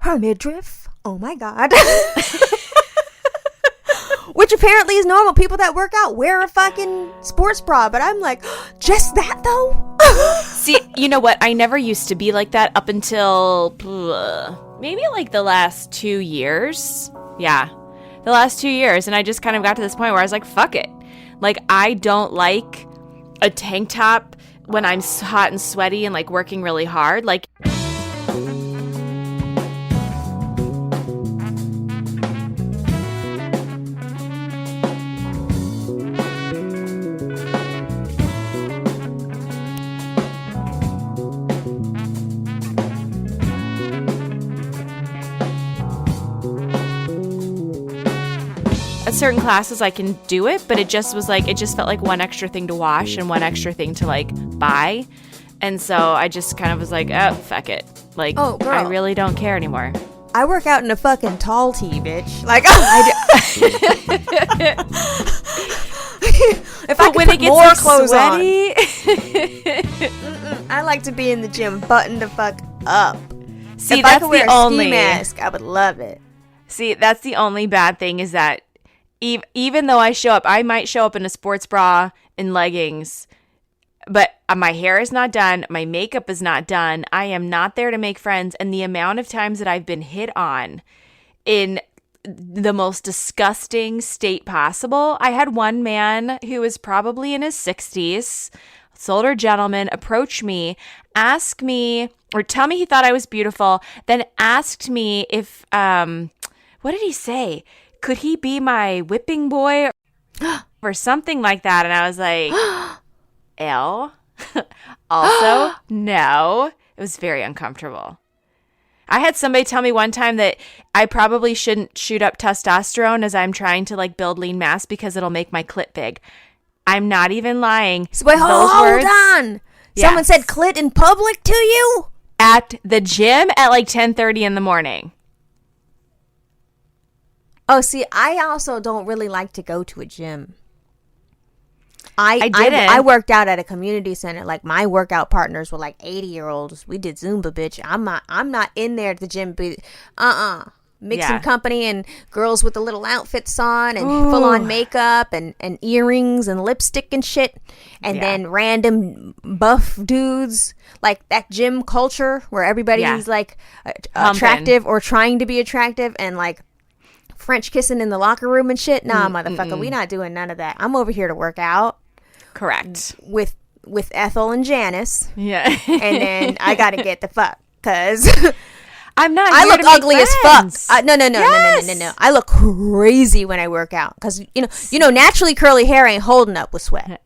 her midriff. Oh my God. Which apparently is normal. People that work out wear a fucking sports bra. But I'm like, just that though? See, you know what? I never used to be like that up until maybe like the last 2 years. Yeah, the last 2 years. And I just kind of got to this point where I was like, fuck it. Like, I don't like a tank top when I'm hot and sweaty and like working really hard. Like, at certain classes I can do it, but it just felt like one extra thing to wash and one extra thing to like buy. And so I just kind of was like, oh, fuck it. Like, oh, girl, I really don't care anymore. I work out in a fucking tall tee, bitch. Like, if I could put more clothes sweaty on. I like to be in the gym buttoned the fuck up. See, if that's I could wear the only ski mask, I would love it. See, that's the only bad thing is that even though I might show up in a sports bra and leggings, but my hair is not done, my makeup is not done, I am not there to make friends, and the amount of times that I've been hit on in the most disgusting state possible. I had one man who was probably in his 60s, older gentleman, approach me, ask me, or tell me he thought I was beautiful, then asked me if, what did he say? Could he be my whipping boy or something like that? And I was like, ew. Also, no. It was very uncomfortable. I had somebody tell me one time that I probably shouldn't shoot up testosterone as I'm trying to like build lean mass because it'll make my clit big. I'm not even lying. So wait, hold on. Yes. Someone said clit in public to you? At the gym at like 10:30 in the morning. Oh, see, I also don't really like to go to a gym. I didn't. I worked out at a community center. Like, my workout partners were like 80-year-olds. We did Zumba, bitch. I'm not in there at the gym. Mixing company and girls with the little outfits on and full on makeup and earrings and lipstick and shit. And then random buff dudes. Like that gym culture where everybody's like attractive or trying to be attractive and like French kissing in the locker room and shit. Nah, motherfucker, we not doing none of that. I'm over here to work out. Correct. With Ethel and Janice. Yeah. And then I gotta get the fuck, cause I'm not. I look ugly as fuck. No. Yes. I look crazy when I work out, cause you know, naturally curly hair ain't holding up with sweat.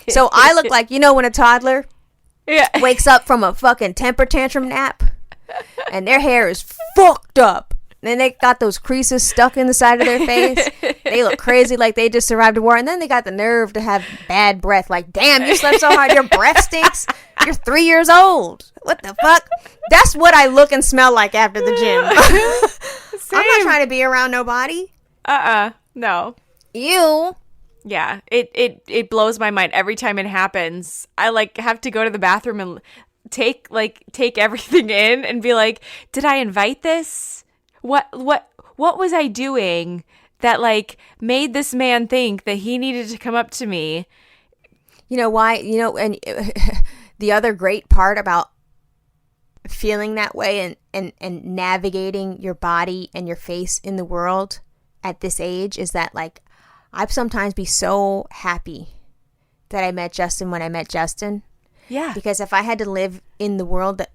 So I look like, when a toddler wakes up from a fucking temper tantrum nap, and their hair is fucked up. Then they got those creases stuck in the side of their face. They look crazy like they just survived a war. And then they got the nerve to have bad breath. Like, damn, you slept so hard, your breath stinks. You're 3 years old. What the fuck? That's what I look and smell like after the gym. I'm not trying to be around nobody. No. You. Yeah, it blows my mind every time it happens. I like have to go to the bathroom and take everything in and be like, did I invite this? What was I doing that like made this man think that he needed to come up to me? You know why? And the other great part about feeling that way and navigating your body and your face in the world at this age is that like I'd sometimes be so happy that I met Justin when I met Justin. Yeah. Because if I had to live in the world that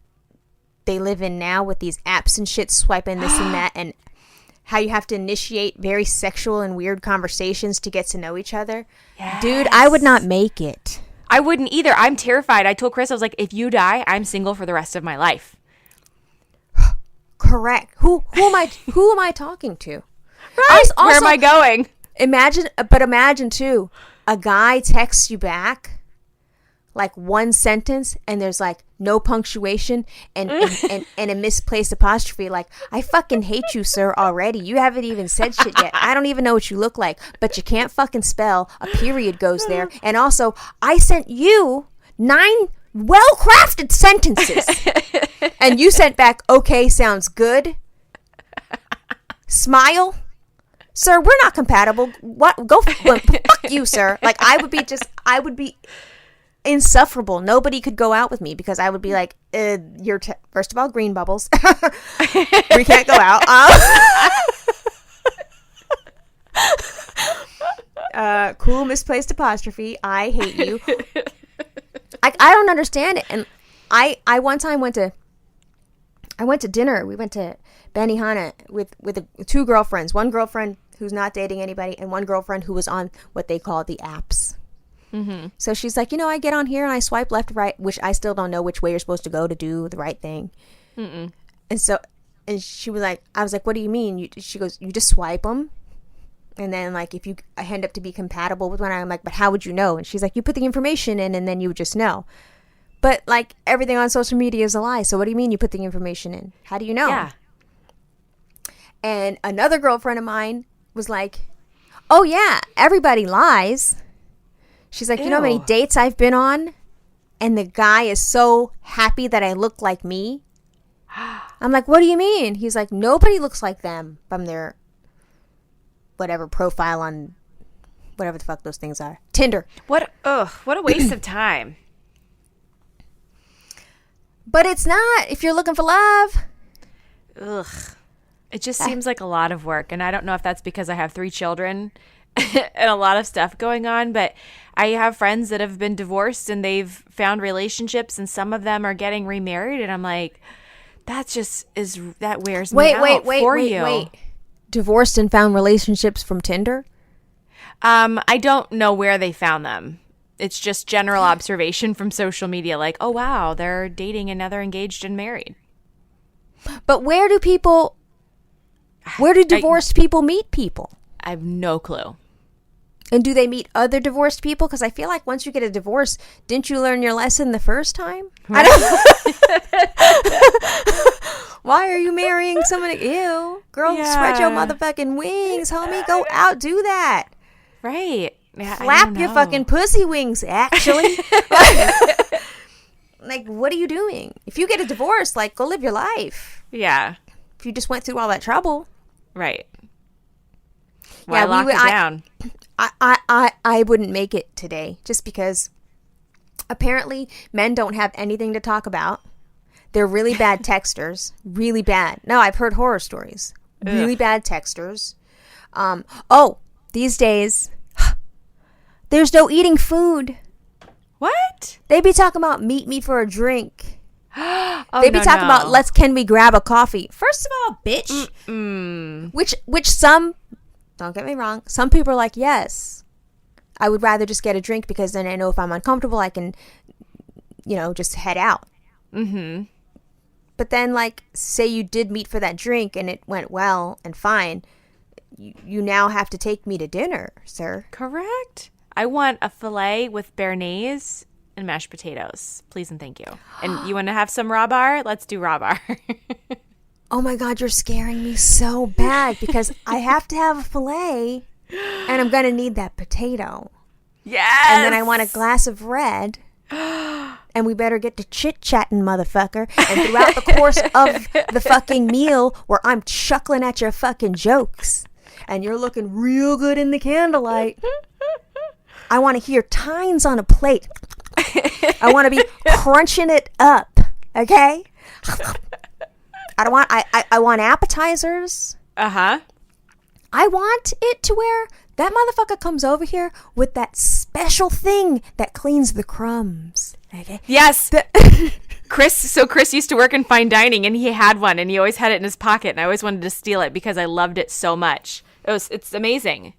they live in now with these apps and shit, swiping this and that, and how you have to initiate very sexual and weird conversations to get to know each other. Yes. Dude, I would not make it. I wouldn't either. I'm terrified. I told Chris, I was like, if you die, I'm single for the rest of my life. Correct. Who am I talking to? Right. Where am I going? Imagine too, a guy texts you back like one sentence and there's like no punctuation and a misplaced apostrophe. Like, I fucking hate you, sir, already. You haven't even said shit yet. I don't even know what you look like, but you can't fucking spell. A period goes there. And also, I sent you 9 well-crafted sentences. And you sent back, okay, sounds good. Smile. Sir, we're not compatible. What? Fuck you, sir. Like, I would be insufferable. Nobody could go out with me because I would be like, first of all, green bubbles. We can't go out. Cool misplaced apostrophe. I hate you. I don't understand it. And I one time went to dinner. We went to Benihana with two girlfriends. One girlfriend who's not dating anybody, and one girlfriend who was on what they call the apps. Mm-hmm. So she's like, I get on here and I swipe left, right, which I still don't know which way you're supposed to go to do the right thing. Mm-mm. And she was like, I was like, what do you mean? She goes, you just swipe them. And then, like, if you end up to be compatible with one, I'm like, but how would you know? And she's like, you put the information in and then you would just know. But, like, everything on social media is a lie. So what do you mean you put the information in? How do you know? Yeah. And another girlfriend of mine was like, oh, yeah, everybody lies. She's like, you know how many dates I've been on? And the guy is so happy that I look like me. I'm like, what do you mean? He's like, nobody looks like them from their whatever profile on whatever the fuck those things are. Tinder. What a waste of time. But it's not if you're looking for love. Ugh. It just seems like a lot of work. And I don't know if that's because I have 3 children and a lot of stuff going on. But I have friends that have been divorced and they've found relationships and some of them are getting remarried. And I'm like, that wears me out for you. Wait. Divorced and found relationships from Tinder? I don't know where they found them. It's just general observation from social media. Like, oh, wow, they're dating and now they're engaged and married. But where do divorced people meet people? I have no clue. And do they meet other divorced people? Because I feel like once you get a divorce, didn't you learn your lesson the first time? Right. Why are you marrying somebody? Ew. Girl, spread your motherfucking wings, homie. Go out, do that. Right. Yeah, flap your fucking pussy wings, actually. Like, what are you doing? If you get a divorce, like, go live your life. Yeah. If you just went through all that trouble. Right. Why lock it down? I wouldn't make it today just because apparently men don't have anything to talk about. They're really bad texters. Really bad. No, I've heard horror stories. Really bad texters. These days, there's no eating food. What? They be talking about meet me for a drink. They be talking about can we grab a coffee? First of all, bitch. Mm-mm. Which some, don't get me wrong, some people are like, yes, I would rather just get a drink because then I know if I'm uncomfortable, I can, just head out. Mm-hmm. But then, like, say you did meet for that drink and it went well and fine, you now have to take me to dinner, sir. Correct. I want a filet with béarnaise and mashed potatoes. Please and thank you. And you want to have some raw bar? Let's do raw bar. Oh my God, you're scaring me so bad because I have to have a filet and I'm going to need that potato. Yes. And then I want a glass of red. And we better get to chit-chatting, motherfucker. And throughout the course of the fucking meal where I'm chuckling at your fucking jokes and you're looking real good in the candlelight, I want to hear tines on a plate. I want to be crunching it up. Okay? I want appetizers. Uh-huh. I want it to where that motherfucker comes over here with that special thing that cleans the crumbs. Okay? Yes. Chris used to work in fine dining and he had one and he always had it in his pocket and I always wanted to steal it because I loved it so much. It's amazing.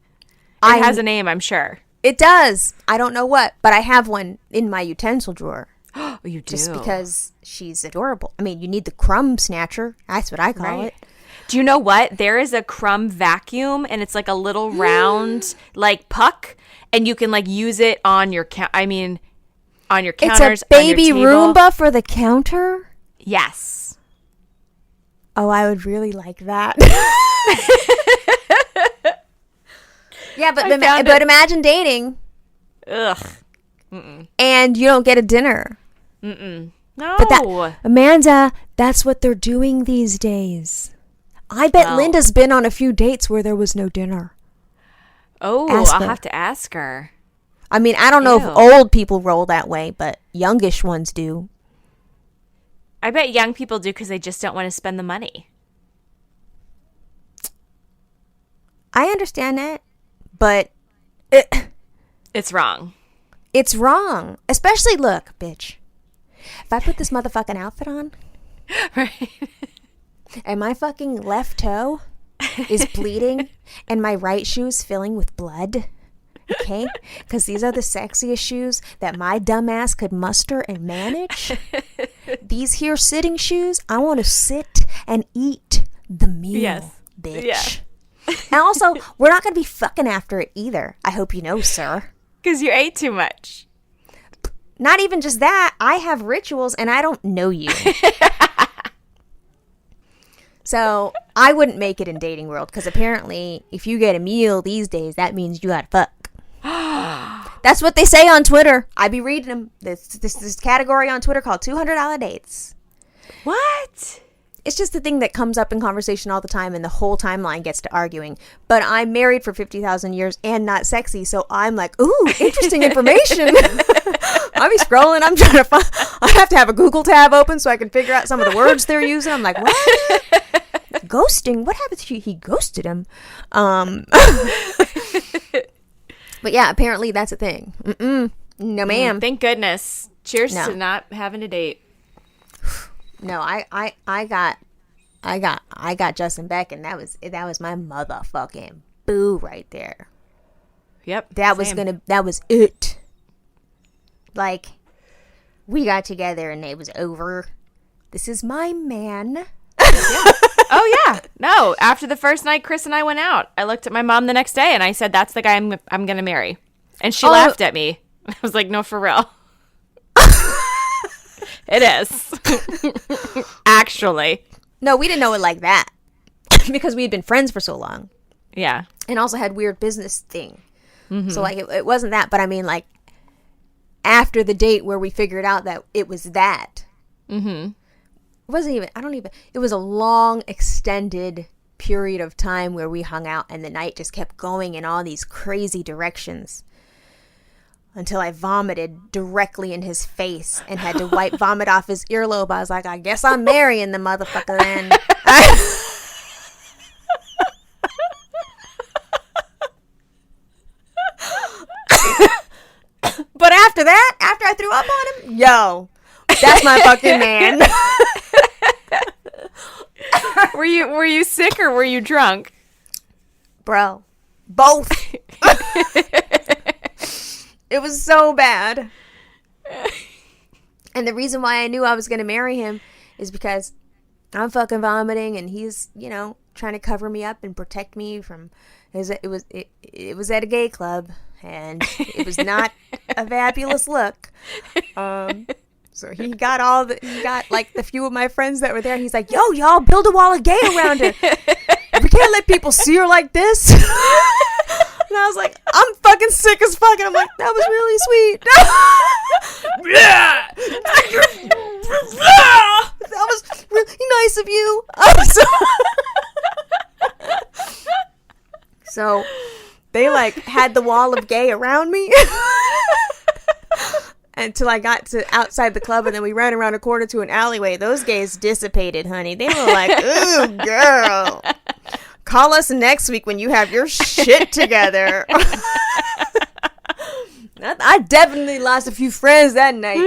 It has a name, I'm sure. It does. I don't know what, but I have one in my utensil drawer. Oh, you do? Just because she's adorable. I mean, you need the crumb snatcher. That's what I call it. Do you know what? There is a crumb vacuum, and it's like a little round, like puck, and you can like use it on your on your counters. It's a baby Roomba for the counter. Yes. Oh, I would really like that. Yeah, but imagine dating. Ugh. And you don't get a dinner. No. But Amanda, that's what they're doing these days. I bet Linda's been on a few dates where there was no dinner. Oh, I'll have to ask her. I mean, I don't know if old people roll that way, but youngish ones do. I bet young people do because they just don't want to spend the money. I understand that, but it's wrong. It's wrong. Especially, look, bitch. If I put this motherfucking outfit on, right, and my fucking left toe is bleeding, and my right shoe is filling with blood, okay? Because these are the sexiest shoes that my dumb ass could muster and manage. These here sitting shoes, I want to sit and eat the meal, bitch. Yeah. And also, we're not going to be fucking after it either. I hope you know, sir. Because you ate too much. Not even just that. I have rituals and I don't know you. So I wouldn't make it in dating world because apparently if you get a meal these days, that means you got to fuck. That's what they say on Twitter. I be reading them. This category on Twitter called $200 dates. What? It's just the thing that comes up in conversation all the time and the whole timeline gets to arguing. But I'm married for 50,000 years and not sexy. So I'm like, ooh, interesting information. I'll be scrolling. I'm trying to find. I have to have a Google tab open so I can figure out some of the words they're using. I'm like, what? Ghosting? What happened to you? He ghosted him. But yeah, apparently that's a thing. No, ma'am. Thank goodness. Cheers to not having a date. No, I got Justin Beck, and that was my motherfucking boo right there. Yep. That was it. Like, we got together and it was over. This is my man. Yeah. Oh yeah. No, after the first night Chris and I went out, I looked at my mom the next day and I said, "That's the guy I'm going to marry." And she laughed at me. I was like, "No, for real." It is. Actually. No, we didn't know it like that. Because we had been friends for so long. Yeah. And also had weird business thing. Mm-hmm. So, like, it wasn't that. But, I mean, like, after the date where we figured out that it was that. Mm-hmm. It wasn't even, it was a long, extended period of time where we hung out. And the night just kept going in all these crazy directions. Until I vomited directly in his face and had to wipe vomit off his earlobe. I was like, I guess I'm marrying the motherfucker then. But after that, after I threw up on him, yo, that's my fucking man. Were you sick or were you drunk? Bro, both. It was so bad. And the reason why I knew I was going to marry him is because I'm fucking vomiting and he's, trying to cover me up and protect me from it was at a gay club and it was not a fabulous look. So he got like the few of my friends that were there. He's like, "Yo, y'all build a wall of gay around her. We can't let people see her like this." And I was like, I'm fucking sick as fuck. And I'm like, that was really sweet. That was really nice of you. So they like had the wall of gay around me until I got to outside the club. And then we ran around a corner to an alleyway. Those gays dissipated, honey. They were like, ooh, girl. Call us next week when you have your shit together. I definitely lost a few friends that night.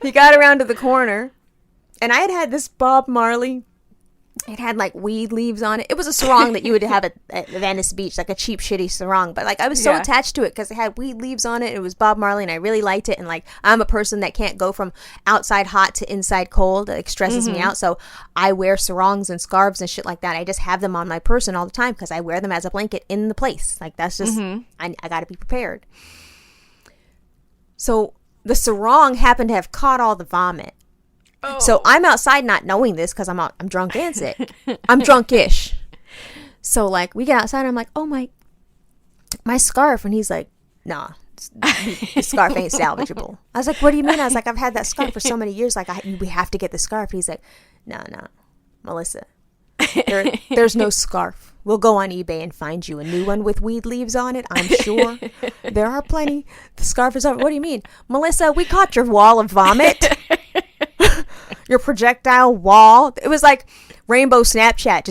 He got around to the corner, and I had this Bob Marley. It had like weed leaves on it. It was a sarong that you would have at Venice Beach, like a cheap, shitty sarong. But like I was so attached to it because it had weed leaves on it. It was Bob Marley, and I really liked it. And like I'm a person that can't go from outside hot to inside cold. It like, stresses me out. So I wear sarongs and scarves and shit like that. I just have them on my person all the time because I wear them as a blanket in the place. Like that's just I got to be prepared. So the sarong happened to have caught all the vomit. Oh. So I'm outside not knowing this because I'm drunk and sick. I'm drunkish. So like we get outside and I'm like, oh my scarf. And he's like, nah, the scarf ain't salvageable. I was like, what do you mean? I was like, I've had that scarf for so many years. Like, we have to get the scarf. He's like, no, Melissa, there's no scarf. We'll go on eBay and find you a new one with weed leaves on it. I'm sure there are plenty. The scarf is over. What do you mean? Melissa, we caught your wall of vomit. Your projectile wall. It was like rainbow Snapchat.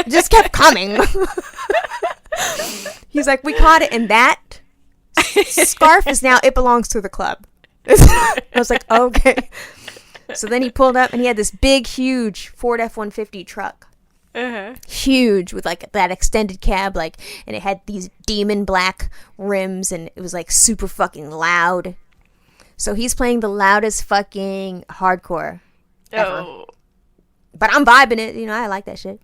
Just kept coming. He's like, we caught it, and that scarf is now, it belongs to the club. I was like, okay. So then he pulled up, and he had this big, huge Ford F-150 truck. Huge, with like that extended cab, like, and it had these demon black rims, and it was like super fucking loud. So he's playing the loudest fucking hardcore ever. But I'm vibing it, you know, I like that shit.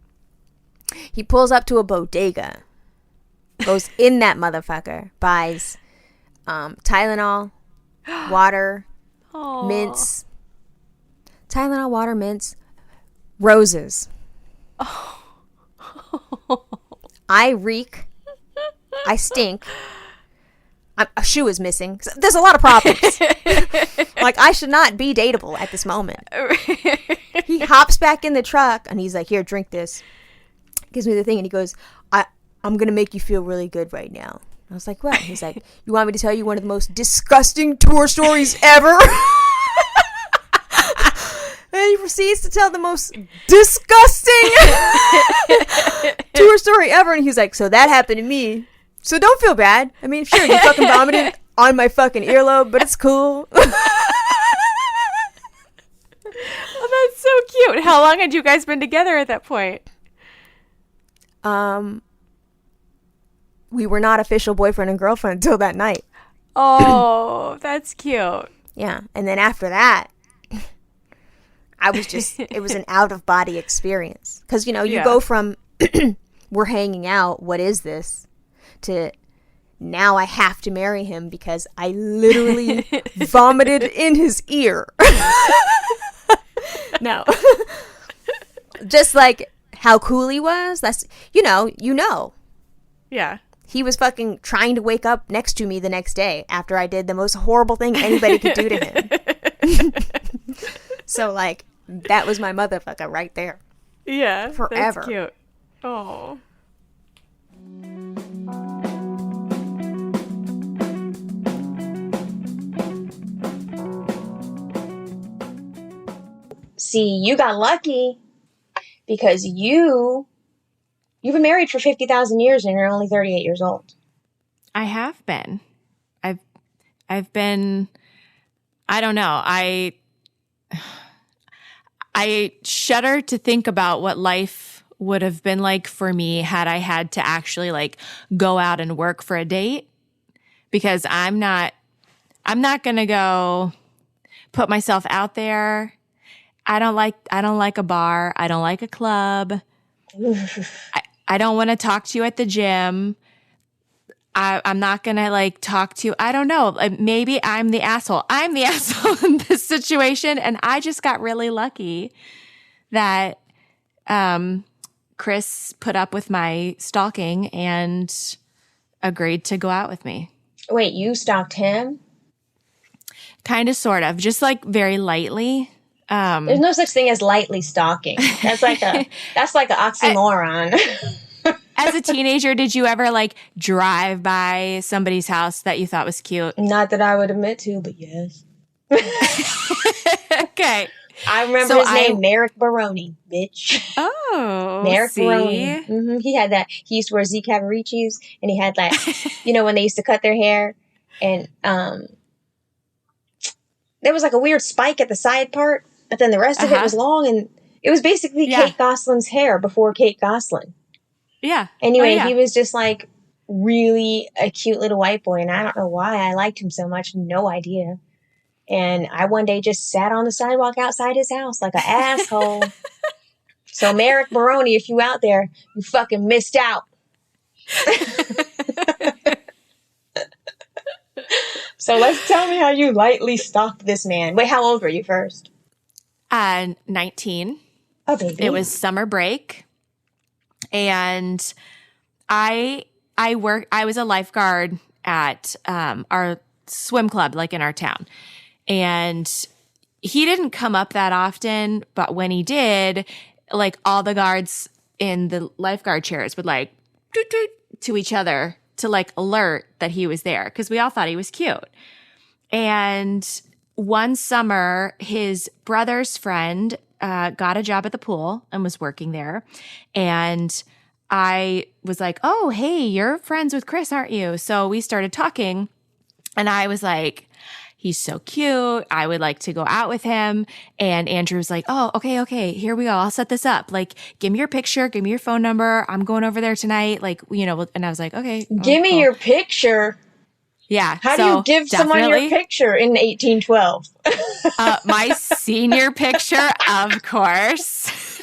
He pulls up to a bodega, goes in that motherfucker, buys Tylenol, water, mints, Tylenol, water, mints, roses. I reek. I stink. A shoe is missing. There's a lot of problems. Like, I should not be dateable at this moment. He hops back in the truck, and he's like, here, drink this. Gives me the thing, and he goes, I'm going to make you feel really good right now. I was like, what? He's like, you want me to tell you one of the most disgusting tour stories ever? And he proceeds to tell the most disgusting tour story ever. And he's like, so that happened to me. So don't feel bad. I mean, sure, you fucking vomited on my fucking earlobe, but it's cool. Oh, that's so cute. How long had you guys been together at that point? We were not official boyfriend and girlfriend until that night. Oh, that's cute. Yeah. And then after that, it was an out of body experience. Because, you know, you go from we're hanging out, what is this? To now I have to marry him because I literally vomited in his ear. No. Just like how cool he was. That's, you know. Yeah. He was fucking trying to wake up next to me the next day after I did the most horrible thing anybody could do to him. So, like, that was my motherfucker right there. Yeah. Forever. That's cute. Oh. See, you got lucky because you've been married for 50,000 years and you're only 38 years old. I have been. I've been, I don't know. I shudder to think about what life would have been like for me had I had to actually like go out and work for a date, because I'm not going to go put myself out there. I don't like a bar. I don't like a club. I don't want to talk to you at the gym. I'm not going to like talk to you. I don't know. Maybe I'm the asshole. I'm the asshole in this situation. And I just got really lucky that Chris put up with my stalking and agreed to go out with me. Wait, you stalked him? Kind of, sort of. Just like very lightly. There's no such thing as lightly stalking. That's like an oxymoron. As a teenager, did you ever like drive by somebody's house that you thought was cute? Not that I would admit to, but yes. Okay. I remember his name, Merrick Baroni, bitch. Oh, Merrick Baroni. Mm-hmm. He had that. He used to wear Z Cavariccis, and he had like, you know, when they used to cut their hair, and there was like a weird spike at the side part, but then the rest of it was long, and it was basically Kate Gosselin's hair before Kate Gosselin. Yeah. Anyway, he was just like really a cute little white boy, and I don't know why I liked him so much. No idea. And I one day just sat on the sidewalk outside his house like an asshole. So Merrick Baroni, if you out there, you fucking missed out. So let's tell me how you lightly stalked this man. Wait, how old were you first? 19. Oh, baby. It was summer break. And I was a lifeguard at our swim club, like in our town. And he didn't come up that often, but when he did, like all the guards in the lifeguard chairs would like doot, doot, to each other to like alert that he was there because we all thought he was cute. And one summer, his brother's friend got a job at the pool and was working there. And I was like, oh, hey, you're friends with Chris, aren't you? So we started talking and I was like, he's so cute. I would like to go out with him. And Andrew was like, oh, okay. Here we go. I'll set this up. Like, give me your picture. Give me your phone number. I'm going over there tonight. Like, you know, and I was like, okay. Give me your picture. Yeah. How do you give someone your picture in 1812? My senior picture, of course.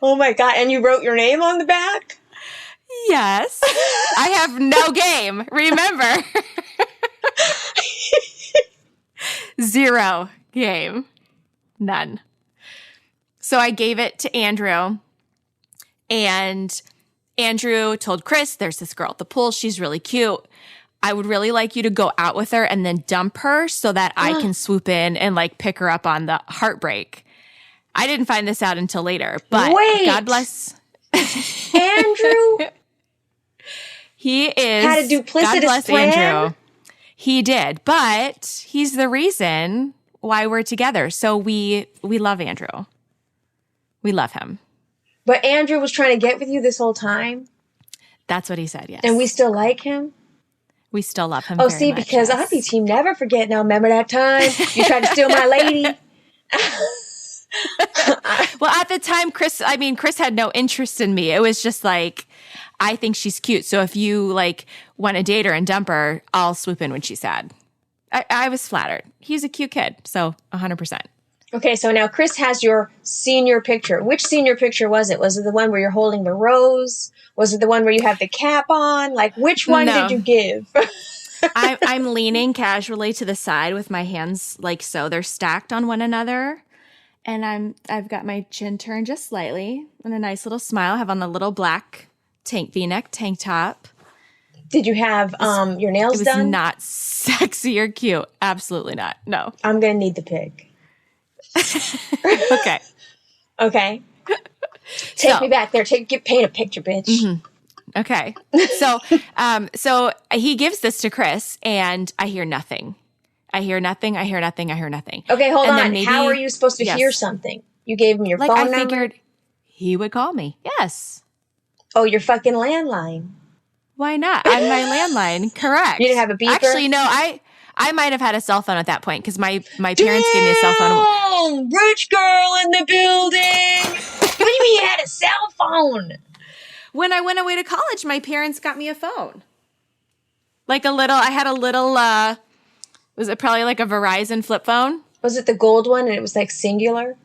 Oh my God. And you wrote your name on the back? Yes. I have no game. Remember. 0 game. None. So I gave it to Andrew, and Andrew told Chris, there's this girl at the pool. She's really cute. I would really like you to go out with her and then dump her so that I can swoop in and like pick her up on the heartbreak. I didn't find this out until later, but God bless Andrew. He is had a duplicitous God bless plan. Andrew. He did, but he's the reason why we're together. So we love Andrew. We love him. But Andrew was trying to get with you this whole time? That's what he said, yes. And we still like him? We still love him Oh, very see, much, because yes. I'd be team never forget. Now, remember that time you tried to steal my lady? Well, at the time, Chris had no interest in me. It was just like, I think she's cute. So if you like want to date her and dump her, I'll swoop in when she's sad. I was flattered. He's a cute kid. So 100%. Okay, so now Chris has your senior picture. Which senior picture was it? Was it the one where you're holding the rose? Was it the one where you have the cap on? Like, which one did you give? I'm leaning casually to the side with my hands like so. They're stacked on one another. And I've got my chin turned just slightly and a nice little smile. I have on the little black V-neck tank top. Did you have your nails done? It was not sexy or cute. Absolutely not. No. I'm going to need the pic. Okay. Okay. Take me back there. Paint a picture, bitch. Mm-hmm. Okay. So he gives this to Chris and I hear nothing. I hear nothing. Okay, hold on. How are you supposed to hear something? You gave him your phone number? I figured he would call me. Yes. Oh, your fucking landline. Why not? On my landline. Correct. You didn't have a beeper? Actually, no, I might have had a cell phone at that point because my parents gave me a cell phone. Rich girl in the building. What do you mean you had a cell phone? When I went away to college, my parents got me a phone. I had a little, was it probably like a Verizon flip phone? Was it the gold one and it was like singular?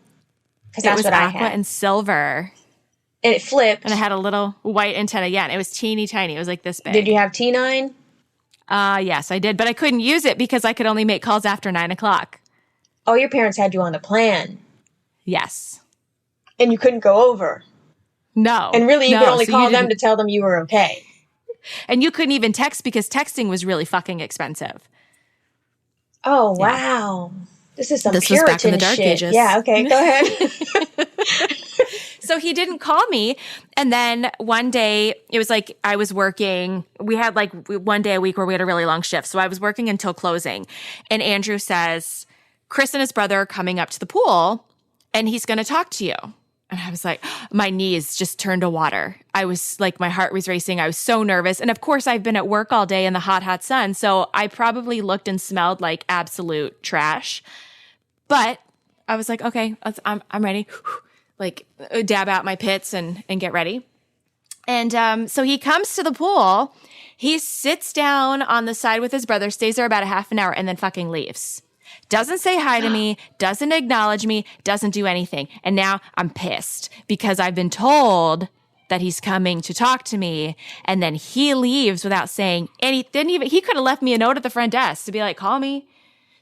Because that's what I had. Aqua and silver. And it flipped. And it had a little white antenna. Yeah, and it was teeny tiny. It was like this big. Did you have T9? Yes, I did. But I couldn't use it because I could only make calls after 9 o'clock. Oh, your parents had you on the plan. Yes. And you couldn't go over. No. And really, you could only call them to tell them you were okay. And you couldn't even text because texting was really fucking expensive. Oh, wow. This is some This Puritan was back in the dark shit. ages. Yeah, okay, go ahead. So he didn't call me. And then one day, it was like I was working. We had like one day a week where we had a really long shift. So I was working until closing. And Andrew says, Chris and his brother are coming up to the pool and he's going to talk to you. And I was like, my knees just turned to water. I was like, my heart was racing. I was so nervous. And of course, I've been at work all day in the hot, hot sun. So I probably looked and smelled like absolute trash. But I was like, okay, I'm ready. Like dab out my pits and get ready. And so he comes to the pool. He sits down on the side with his brother, stays there about a half an hour, and then fucking leaves. Doesn't say hi to me, doesn't acknowledge me, doesn't do anything. And now I'm pissed because I've been told that he's coming to talk to me. And then he leaves without saying anything. He could have left me a note at the front desk to be like, call me.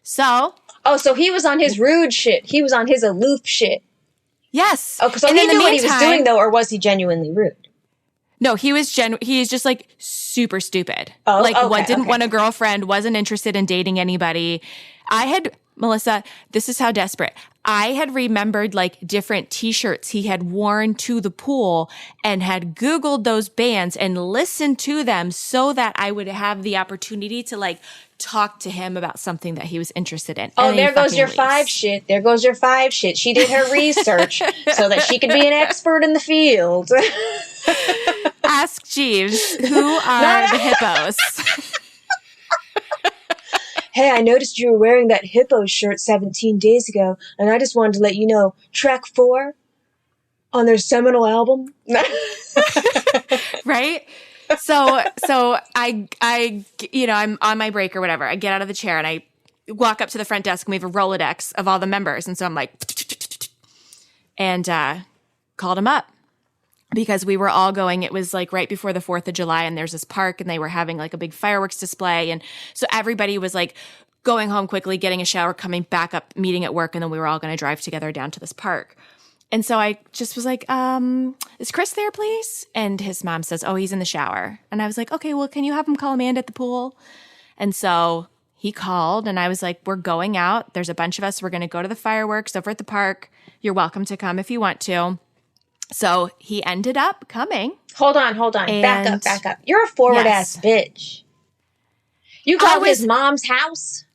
So. Oh, so he was on his rude shit. He was on his aloof shit. Yes. Oh, so he knew what he was doing, though, or was he genuinely rude? No, he is just like super stupid. Oh, like okay, didn't okay. want a girlfriend, wasn't interested in dating anybody. Melissa, this is how desperate. I had remembered like different t-shirts he had worn to the pool and had Googled those bands and listened to them so that I would have the opportunity to like talk to him about something that he was interested in. Oh, And there goes your leaves. 5 shit. There goes your 5 shit. She did her research so that she could be an expert in the field. Ask Jeeves, who are the hippos? Hey, I noticed you were wearing that hippo shirt 17 days ago, and I just wanted to let you know, track 4 on their seminal album. Right? So I I'm on my break or whatever. I get out of the chair and I walk up to the front desk and we have a Rolodex of all the members. And so I'm like, and called him up. Because we were all going, it was like right before the 4th of July and there's this park and they were having like a big fireworks display. And so everybody was like going home quickly, getting a shower, coming back up, meeting at work. And then we were all going to drive together down to this park. And so I just was like, is Chris there, please? And his mom says, oh, he's in the shower. And I was like, okay, well, can you have him call Amanda at the pool? And so he called and I was like, we're going out. There's a bunch of us. We're going to go to the fireworks over at the park. You're welcome to come if you want to. So he ended up coming. Hold on. And Back up. You're a forward-ass bitch. You called his mom's house?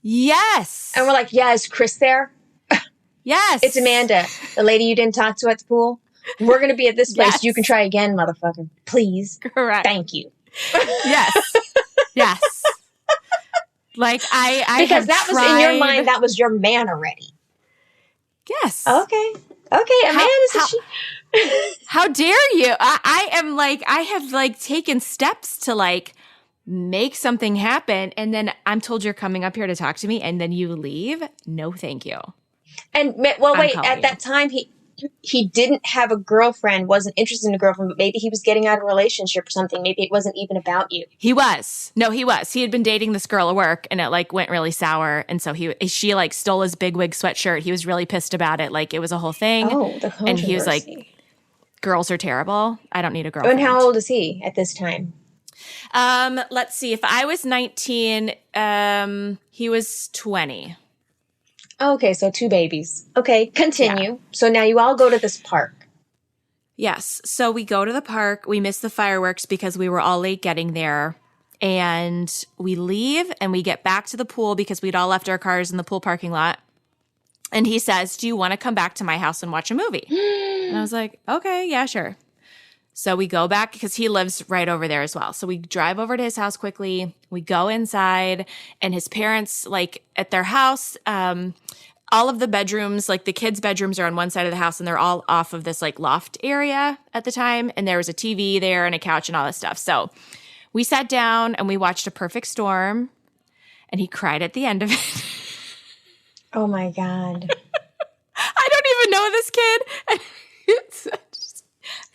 Yes. And we're like, yeah, is Chris there? Yes. It's Amanda, the lady you didn't talk to at the pool. We're going to be at this place. Yes. You can try again, motherfucker. Please. Correct. Thank you. Yes. Yes. Like I because that was in your mind, that was your man already. Yes. Okay, Amanda. How dare you? I am like, I have like taken steps to like make something happen. And then I'm told you're coming up here to talk to me and then you leave. No, thank you. And well, wait, at that time, he didn't have a girlfriend, wasn't interested in a girlfriend, but maybe he was getting out of a relationship or something. Maybe it wasn't even about you. He was. No, he was. He had been dating this girl at work and it like went really sour. And so she like stole his big wig sweatshirt. He was really pissed about it. Like it was a whole thing. Oh, the controversy. And he was like, girls are terrible. I don't need a girlfriend. And how old is he at this time? Let's see. If I was 19, he was 20. Okay, so 2 babies. Okay, continue. Yeah. So now you all go to this park. Yes. So we go to the park. We miss the fireworks because we were all late getting there. And we leave and we get back to the pool because we'd all left our cars in the pool parking lot. And he says, do you want to come back to my house and watch a movie? And I was like, okay, yeah, sure. So we go back because he lives right over there as well. So we drive over to his house quickly. We go inside and his parents, like at their house, all of the bedrooms, like the kids' bedrooms are on one side of the house and they're all off of this like loft area at the time. And there was a TV there and a couch and all this stuff. So we sat down and we watched A Perfect Storm and he cried at the end of it. Oh my God. I don't even know this kid.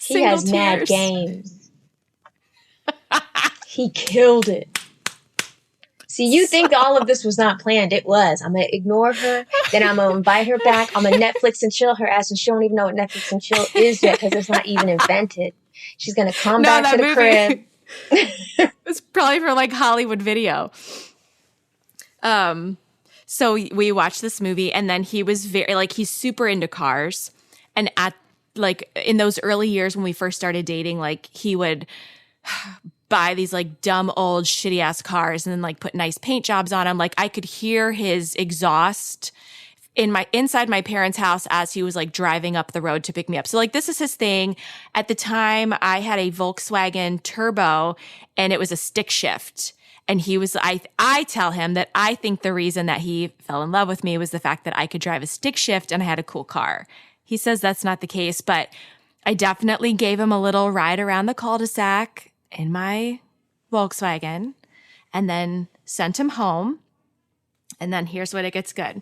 He has mad game. He killed it. See, you think all of this was not planned. It was. I'm going to ignore her. Then I'm going to invite her back. I'm going to Netflix and chill her ass. And she don't even know what Netflix and chill is yet because it's not even invented. She's going to come back to the crib. It's probably for like Hollywood Video. So we watched this movie and then he was very like, he's super into cars. And at like in those early years when we first started dating, like he would buy these like dumb old shitty ass cars and then like put nice paint jobs on them. Like I could hear his exhaust inside my parents' house as he was like driving up the road to pick me up. So like this is his thing. At the time I had a Volkswagen Turbo and it was a stick shift. And he was, I tell him that I think the reason that he fell in love with me was the fact that I could drive a stick shift and I had a cool car. He says that's not the case, but I definitely gave him a little ride around the cul-de-sac in my Volkswagen and then sent him home. And then here's what it gets good.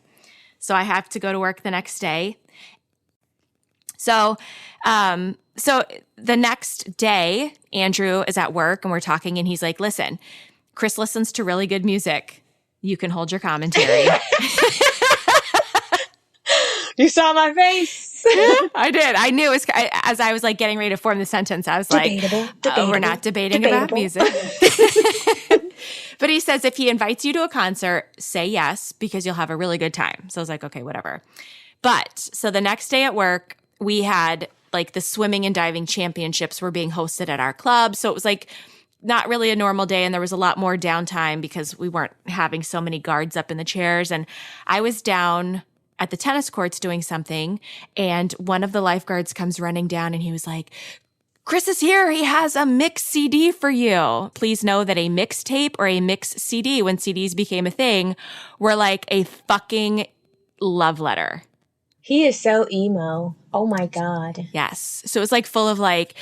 So I have to go to work the next day. So the next day, Andrew is at work and we're talking and he's like, listen, Chris listens to really good music. You can hold your commentary. You saw my face. Yes. I did. I knew it was, as I was like getting ready to form the sentence, I was Debatable, like, we're not debating about music. But he says if he invites you to a concert, say yes because you'll have a really good time. So I was like, okay, whatever. But so the next day at work, we had like the swimming and diving championships were being hosted at our club. So it was like not really a normal day. And there was a lot more downtime because we weren't having so many guards up in the chairs. And I was down at the tennis courts doing something. And one of the lifeguards comes running down and he was like, Chris is here. He has a mix CD for you. Please know that a mixtape or a mix CD, when CDs became a thing, were like a fucking love letter. He is so emo. Oh my God. Yes. So it was like full of like,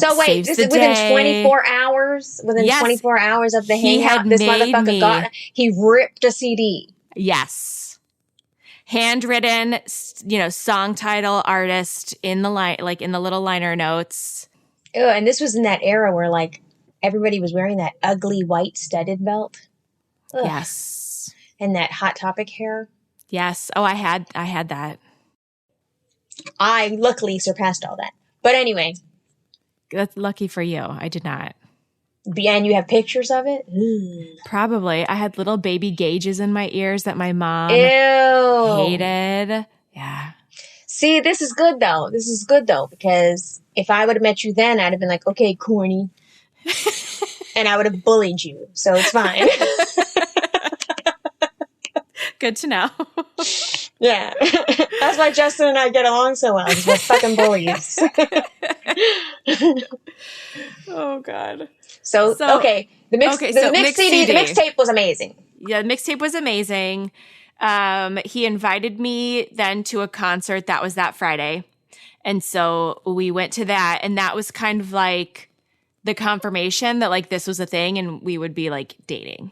so wait, this is within 24 hours? Within Yes. 24 hours of the He hangout, had this made motherfucker me- he ripped a CD. Yes. Handwritten, song title, artist in the line, like in the little liner notes. Ew, and this was in that era where like everybody was wearing that ugly white studded belt. Ugh. Yes. And that Hot Topic hair. Yes. Oh, I had that. I luckily surpassed all that. But anyway. That's lucky for you. I did not. And you have pictures of it? Probably. I had little baby gauges in my ears that my mom Ew. hated. Yeah. See, this is good though. This is good though, because if I would have met you then, I'd have been like, okay, corny. And I would have bullied you. So it's fine. Good to know. Yeah. That's why Justin and I get along so well, because we're fucking bullies. Oh, God. So okay. The mix CD, the mixtape was amazing. Yeah, the mixtape was amazing. He invited me then to a concert that was that Friday. And so we went to that, and that was kind of like the confirmation that like this was a thing and we would be like dating.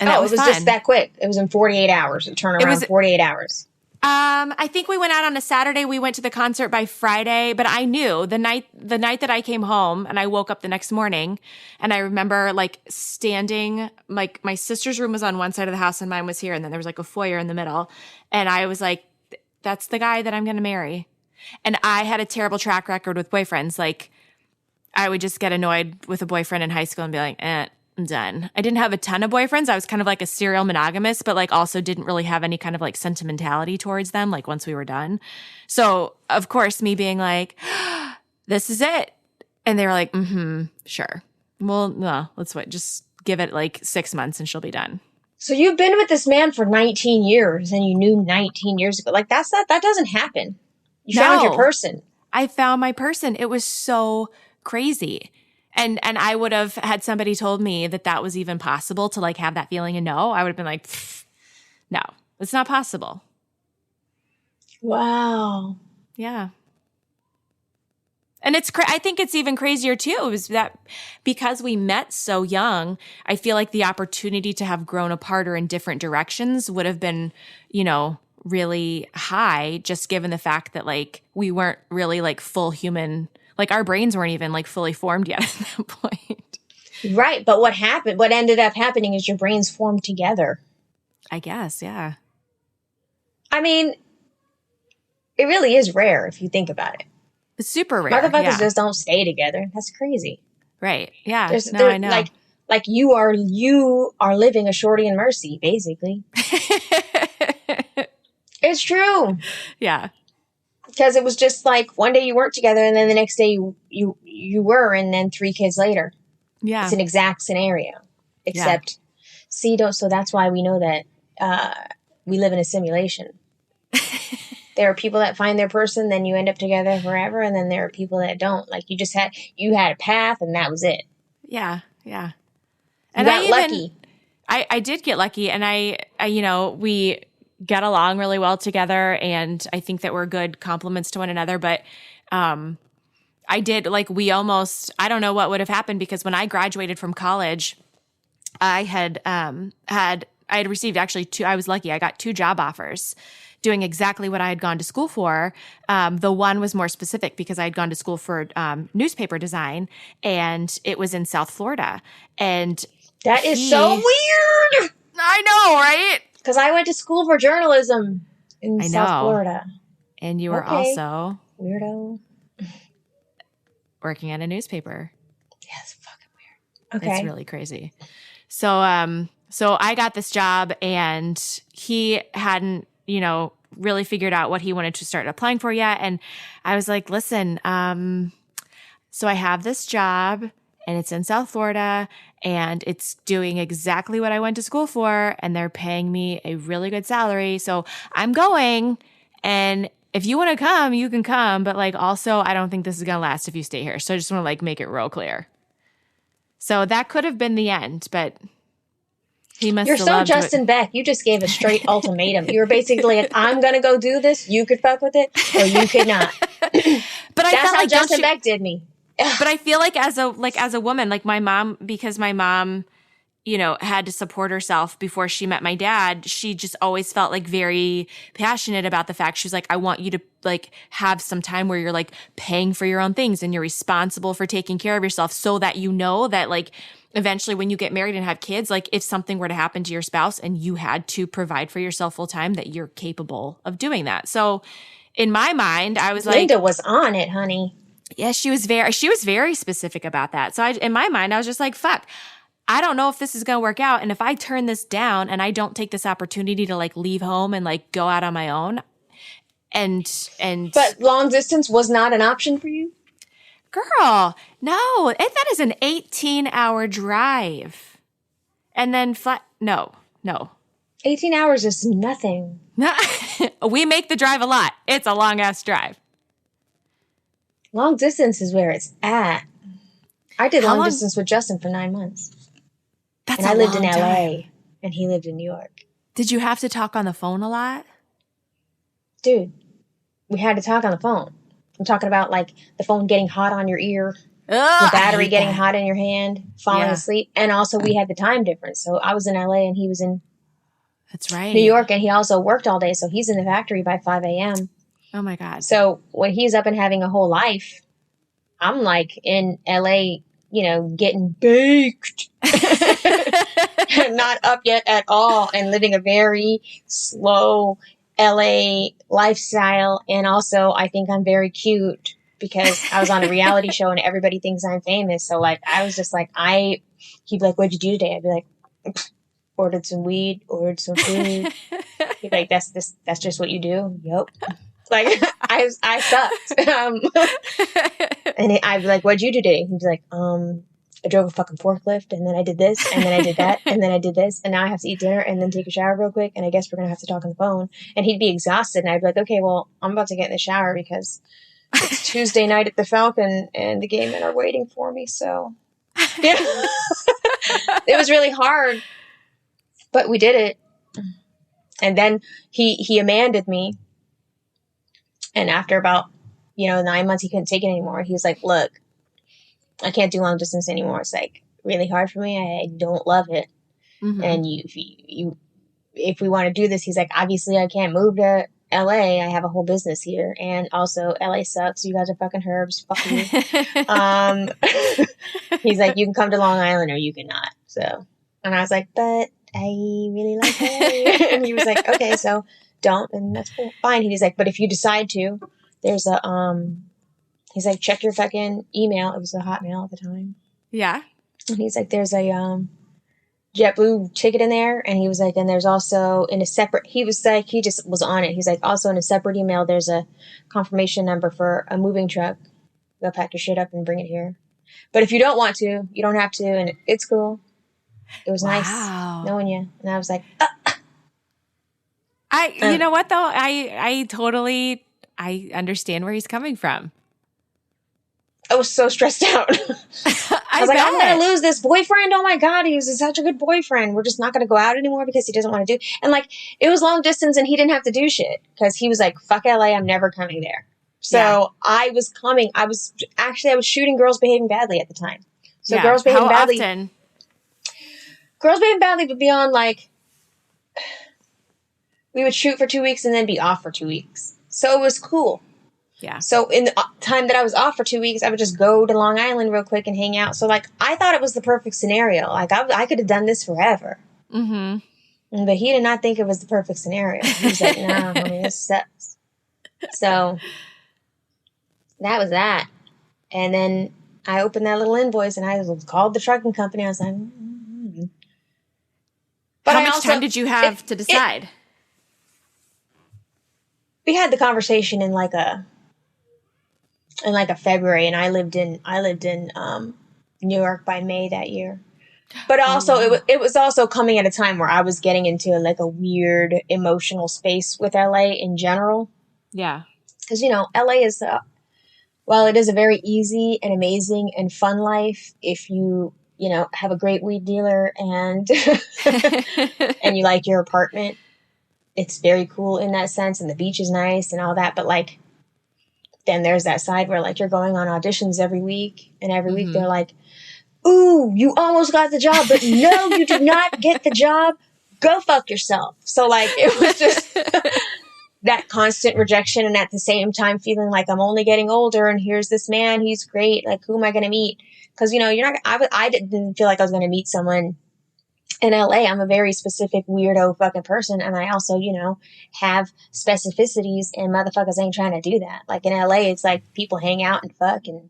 And that was it was fun. just that quick. It was in 48 hours. It turned around 48 hours. I think we went out on a Saturday. We went to the concert by Friday, but I knew the night that I came home and I woke up the next morning, and I remember like standing, like my sister's room was on one side of the house and mine was here, and then there was like a foyer in the middle, and I was like, that's the guy that I'm going to marry. And I had a terrible track record with boyfriends. Like I would just get annoyed with a boyfriend in high school and be like, I'm done. I didn't have a ton of boyfriends. I was kind of like a serial monogamous, but like also didn't really have any kind of like sentimentality towards them, like once we were done. So of course me being like, this is it. And they were like, sure. Well, no, let's wait. Just give it like 6 months and she'll be done. So you've been with this man for 19 years and you knew 19 years ago. Like that doesn't happen. You found your person. I found my person. It was so crazy. And I would have had somebody told me that was even possible to like have that feeling and know, I would have been like, no, it's not possible. Wow. Yeah. And I think it's even crazier too, is that because we met so young, I feel like the opportunity to have grown apart or in different directions would have been, really high, just given the fact that like we weren't really like full human, like our brains weren't even like fully formed yet at that point. Right. But what ended up happening is your brains formed together. I guess. Yeah. I mean, it really is rare if you think about it. It's super rare. Motherfuckers just don't stay together. That's crazy. Right. Yeah. I know. Like you are living a Shorty and Mercy, basically. It's true. Yeah. Because it was just like one day you weren't together and then the next day you were, and then 3 kids later. Yeah. It's an exact scenario. Except, so that's why we know that we live in a simulation. There are people that find their person, then you end up together forever, and then there are people that don't. Like you had a path and that was it. Yeah. Yeah. And I got lucky. I did get lucky, and I we get along really well together, and I think that we're good compliments to one another. But I did I don't know what would have happened, because when I graduated from college, I had received actually I was lucky. I got 2 job offers doing exactly what I had gone to school for. The one was more specific because I had gone to school for newspaper design, and it was in South Florida. And that is so weird. I know, right? Because I went to school for journalism in South Florida. And you were also weirdo working at a newspaper. Yeah, it's fucking weird. Okay. It's really crazy. So, so I got this job and he hadn't, really figured out what he wanted to start applying for yet. And I was like, listen, so I have this job and it's in South Florida and it's doing exactly what I went to school for. And they're paying me a really good salary. So I'm going, and if you want to come, you can come. But like, also, I don't think this is going to last if you stay here. So I just want to like make it real clear. So that could have been the end, but he must You're have so loved Justin Beck. You just gave a straight ultimatum. You were basically like, I'm going to go do this. You could fuck with it or you could not. But That's how Justin Beck did me. But I feel like as a woman, like my mom, because my mom, had to support herself before she met my dad, she just always felt like very passionate about the fact. She was like, I want you to like have some time where you're like paying for your own things and you're responsible for taking care of yourself, so that that like eventually when you get married and have kids, like if something were to happen to your spouse and you had to provide for yourself full time, that you're capable of doing that. So in my mind, I was like, Linda was on it, honey. Yeah, she was very specific about that. So in my mind, I was just like, fuck, I don't know if this is going to work out. And if I turn this down and I don't take this opportunity to like leave home and like go out on my own But long distance was not an option for you? Girl, no, that is an 18-hour drive. And then no. 18 hours is nothing. We make the drive a lot. It's a long ass drive. Long distance is where it's at. I did long distance with Justin for 9 months. And I lived in LA and he lived in New York. Did you have to talk on the phone a lot? Dude, we had to talk on the phone. I'm talking about like the phone getting hot on your ear, the battery getting hot in your hand, falling asleep. And also we had the time difference. So I was in LA and he was in That's right. New York, and he also worked all day. So he's in the factory by 5 a.m. Oh my God. So when he's up and having a whole life, I'm like in LA, getting baked. Not up yet at all, and living a very slow LA lifestyle. And also I think I'm very cute because I was on a reality show and everybody thinks I'm famous. So like, I was just like, he'd be like, what'd you do today? I'd be like, ordered some weed, ordered some food. He'd be like, that's just what you do? Yep. Like I sucked. And I'd be like, what'd you do today? He'd be like, I drove a fucking forklift, and then I did this, and then I did that, and then I did this, and now I have to eat dinner and then take a shower real quick, and I guess we're going to have to talk on the phone. And he'd be exhausted, and I'd be like, okay, well, I'm about to get in the shower because it's Tuesday night at the Falcon, and the gay men are waiting for me, so. Yeah. It was really hard, but we did it. And then he amended me, and after about, 9 months, he couldn't take it anymore. He was like, look, I can't do long distance anymore. It's like really hard for me. I don't love it. Mm-hmm. And if we want to do this, he's like, obviously I can't move to LA. I have a whole business here. And also LA sucks. You guys are fucking herbs. Fuck you. He's like, you can come to Long Island or you cannot. So, and I was like, but I really like LA. And he was like, okay, so don't. And that's cool. Fine. He's like, but if you decide to, there's he's like, check your fucking email. It was a Hotmail at the time. Yeah. And he's like, there's a JetBlue ticket in there. And he was like, and there's also in a separate, he was like, he just was on it. He's like, also in a separate email, there's a confirmation number for a moving truck. Go pack your shit up and bring it here. But if you don't want to, you don't have to. And it's cool. It was nice knowing you. And I was like, you know what though? I totally understand where he's coming from. I was so stressed out. I was like, I'm going to lose this boyfriend. Oh my God, he was such a good boyfriend. We're just not going to go out anymore because he doesn't want to do. And like, it was long distance and he didn't have to do shit because he was like, fuck LA, I'm never coming there. So I was coming. I was shooting Girls Behaving Badly at the time. So Girls Behaving Badly. How often? Girls Behaving Badly would be on like, we would shoot for 2 weeks and then be off for 2 weeks. So it was cool. Yeah. So in the time that I was off for 2 weeks, I would just go to Long Island real quick and hang out. So like, I thought it was the perfect scenario. Like I could have done this forever. Mm-hmm. But he did not think it was the perfect scenario. He was like, nah, homie, this sucks. So that was that. And then I opened that little invoice and I called the trucking company. I was like, But how much time did you have to decide? We had the conversation in like a February, and I lived in New York by May that year. But also, it was also coming at a time where I was getting into like a weird emotional space with LA in general. Yeah, because LA is while it is a very easy and amazing and fun life if you have a great weed dealer and and you like your apartment. It's very cool in that sense, and the beach is nice and all that. But like, then there's that side where like you're going on auditions every week, and every week they're like, "Ooh, you almost got the job, but no, you did not get the job. Go fuck yourself." So like, it was just that constant rejection, and at the same time feeling like I'm only getting older, and here's this man, he's great. Like, who am I going to meet? Because you're not. I didn't feel like I was going to meet someone in LA. I'm a very specific weirdo fucking person, and I also have specificities, and motherfuckers ain't trying to do that. Like in LA, it's like people hang out and fuck and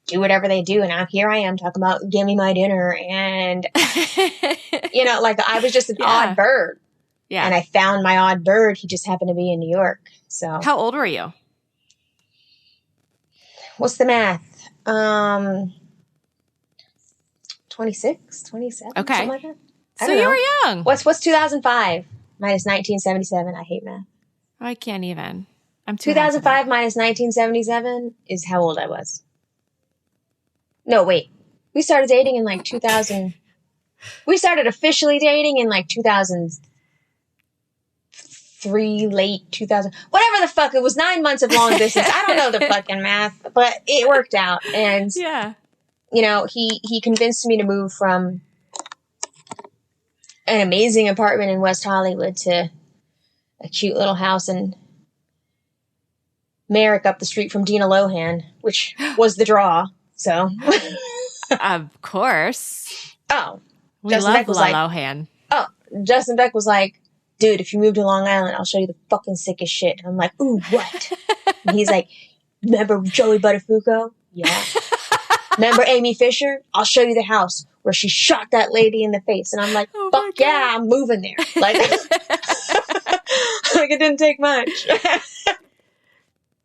do whatever they do, and here I am talking about give me my dinner, and like I was just an odd bird. Yeah. And I found my odd bird. He just happened to be in New York. So how old were you? What's the math? 26, 27, okay. Something like that. So you were young. What's 2005 minus 1977? I hate math. I can't even. I'm too 2005 minus 1977 is how old I was. No, wait. We started dating in like 2000. We started officially dating in like 2003, late 2000. Whatever the fuck. It was 9 months of long distance. I don't know the fucking math, but it worked out. And yeah. He convinced me to move from an amazing apartment in West Hollywood to a cute little house in Merrick up the street from Dina Lohan, which was the draw. So, of course. Oh, we love Lohan. Oh, Justin Beck was like, "Dude, if you move to Long Island, I'll show you the fucking sickest shit." And I'm like, "Ooh, what?" And he's like, "Remember Joey Buttafuoco? Yeah. Remember Amy Fisher? I'll show you the house where she shot that lady in the face." And I'm like, "Fuck yeah, I'm moving there." Like, like it didn't take much.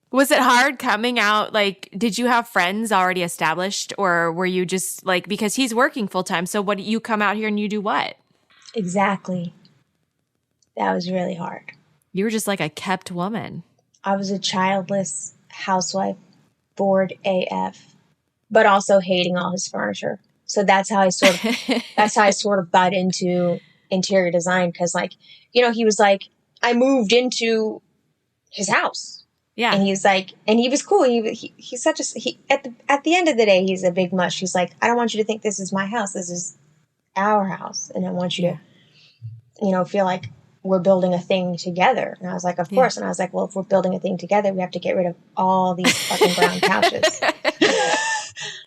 Was it hard coming out? Like, did you have friends already established, or were you just like, because he's working full time, so what, you come out here and you do what? Exactly. That was really hard. You were just like a kept woman. I was a childless housewife, bored AF, but also hating all his furniture. So that's how I sort of got into interior design. Cause like, he was like, I moved into his house. Yeah. And he's like, and he was cool. He's such at the end of the day, he's a big mush. He's like, I don't want you to think this is my house. This is our house. And I want you to, feel like we're building a thing together. And I was like, of course. And I was like, well, if we're building a thing together, we have to get rid of all these fucking brown couches.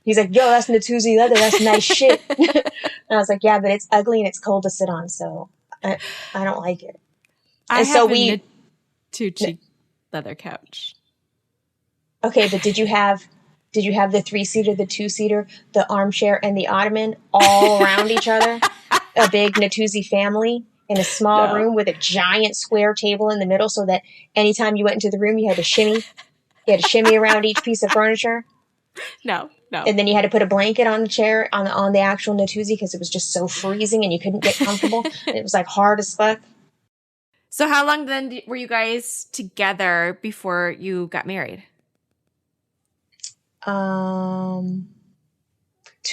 He's like, yo, that's Natuzzi leather. That's nice shit. And I was like, yeah, but it's ugly and it's cold to sit on. So I don't like it. And so we Natuzzi leather couch. Okay, but did you have the 3-seater, the 2-seater, the armchair, and the ottoman all around each other? A big Natuzzi family in a small room with a giant square table in the middle, so that anytime you went into the room, you had to shimmy around each piece of furniture. No. And then you had to put a blanket on the chair on the actual Natuzzi because it was just so freezing and you couldn't get comfortable. And it was like hard as fuck. So how long then were you guys together before you got married? Too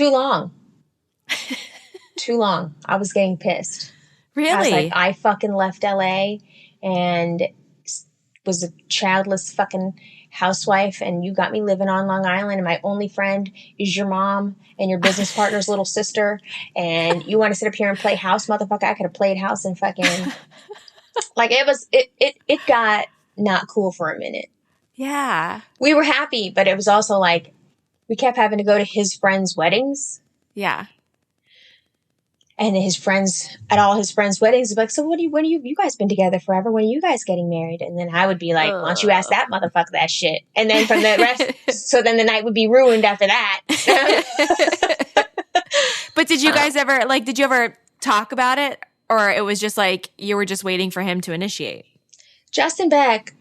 long. Too long. I was getting pissed. Really? I was like, I fucking left LA and was a childless fucking housewife, and you got me living on Long Island, and my only friend is your mom and your business partner's little sister, and you want to sit up here and play house, motherfucker? I could have played house and fucking... Like, it got not cool for a minute. Yeah. We were happy, but it was also like, we kept having to go to his friends' weddings. Yeah. And his friends, at all his friends' weddings, like, so when you guys been together forever? When are you guys getting married? And then I would be like, why don't you ask that motherfucker that shit? And then from the rest, so then the night would be ruined after that. But did you guys ever, like, did you ever talk about it? Or it was just like, you were just waiting for him to initiate? Justin Beck,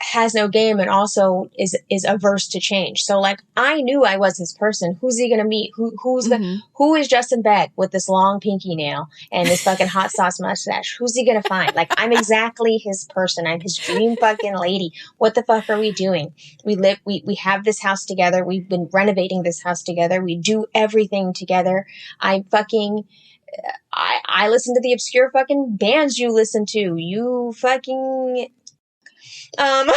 has no game and also is averse to change. So like I knew I was his person. Who's he gonna meet? Who is Justin Beck with this long pinky nail and this fucking hot sauce mustache? Who's he gonna find? Like I'm exactly his person. I'm his dream fucking lady. What the fuck are we doing? We have this house together. We've been renovating this house together. We do everything together. I listen to the obscure fucking bands you listen to. You fucking and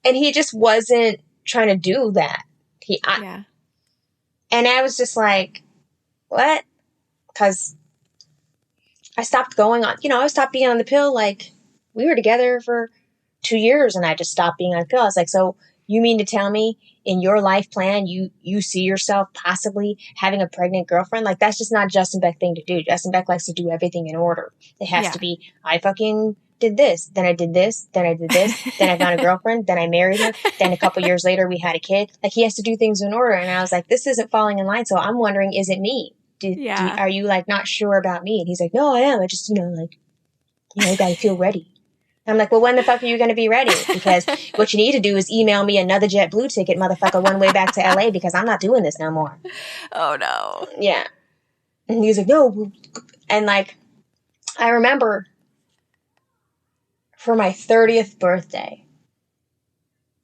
he just wasn't trying to do that. And I was just like, what? Because I stopped going on, I stopped being on the pill. Like we were together for 2 years and I just stopped being on the pill. I was like, so you mean to tell me in your life plan, you see yourself possibly having a pregnant girlfriend? Like that's just not a Justin Beck thing to do. Justin Beck likes to do everything in order. It has to be, I fucking did this, then I did this, then I did this, then I found a girlfriend, then I married her, then a couple years later we had a kid. Like he has to do things in order. And I was like, this isn't falling in line. So I'm wondering, is it me? Are you like not sure about me? And he's like, no, I am. I just, I gotta feel ready. I'm like, well, when the fuck are you going to be ready? Because what you need to do is email me another JetBlue ticket, motherfucker, one way back to LA because I'm not doing this no more. Oh, no. Yeah. And he's like, no. And like, I remember for my 30th birthday,